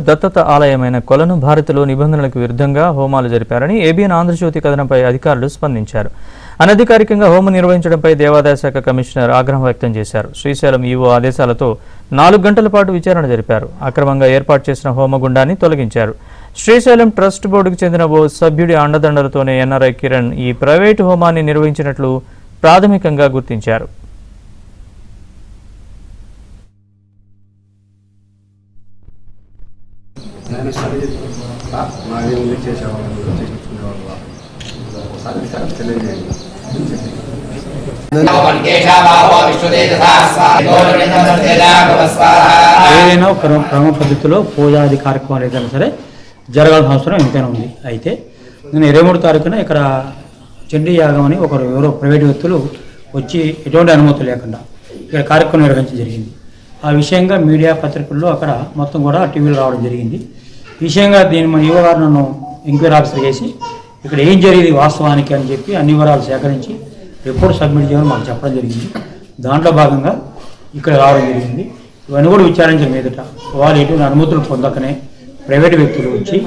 దత్తత ఆలయమైన కొలను భారత్లో నిబంధనలకు విరుద్ధంగా హోమాలు జరిపారని ఏబిఎన్ ఆంధ్రజ్యోతి కథనంపై అధికారులు స్పందించారు. అనధికారికంగా హోమం నిర్వహించడంపై దేవాదాయ శాఖ కమిషనర్ ఆగ్రహం వ్యక్తం చేశారు. శ్రీశైలం ఈవో ఆదేశాలతో 4 గంటల పాటు విచారణ జరిపారు. అక్రమంగా ఏర్పాటు చేసిన హోమగుండాన్ని తొలగించారు. శ్రీశైలం ట్రస్ట్ బోర్డుకు చెందిన ఓ సభ్యుడి అండదండలతోనే ఎన్ఆర్ఐ కిరణ్ ఈ ప్రైవేటు హోమాన్ని నిర్వహించినట్లు ప్రాథమికంగా గుర్తించారు. ఏదైనా క్రమ పద్ధతిలో పూజాది కార్యక్రమాలు ఏదైనా సరే జరగాల్సిన అవసరం ఎంతైనా ఉంది. అయితే నేను 23 తారీఖున ఇక్కడ చండీ యాగం అని ఎవరో ప్రైవేటు వ్యక్తులు వచ్చి ఎటువంటి అనుమతి లేకుండా ఇక్కడ కార్యక్రమం నిర్వహించడం జరిగింది. ఆ విషయంగా మీడియా పత్రికల్లో అక్కడ మొత్తం కూడా టీవీలో రావడం జరిగింది. విషయంగా దీన్ని మన యువ గారు నన్ను ఎంక్వైరీ ఆఫీసర్ చేసి ఇక్కడ ఏం జరిగింది వాస్తవానికి అని చెప్పి అన్ని వివరాలు సేకరించి రిపోర్ట్ సబ్మిట్ చేయమని మాకు చెప్పడం జరిగింది. దాంట్లో భాగంగా ఇక్కడ రావడం జరిగింది. ఇవన్నీ కూడా విచారించిన మీదట వాళ్ళు ఎటువంటి అనుమతులు పొందకనే ప్రైవేటు వ్యక్తులు వచ్చి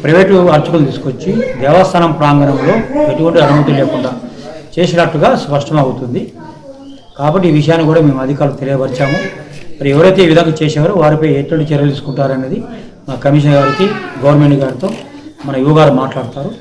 ప్రైవేటు అర్చకులు తీసుకొచ్చి దేవస్థానం ప్రాంగణంలో ఎటువంటి అనుమతులు లేకుండా చేసినట్టుగా స్పష్టమవుతుంది. కాబట్టి ఈ విషయాన్ని కూడా మేము అధికారులు తెలియపరిచాము. మరి ఎవరైతే ఈ విధంగా చేసేవారో వారిపై ఎటువంటి చర్యలు తీసుకుంటారనేది మా కమిషనర్ గారికి గవర్నమెంట్ గారితో మన యువ గారు మాట్లాడతారు.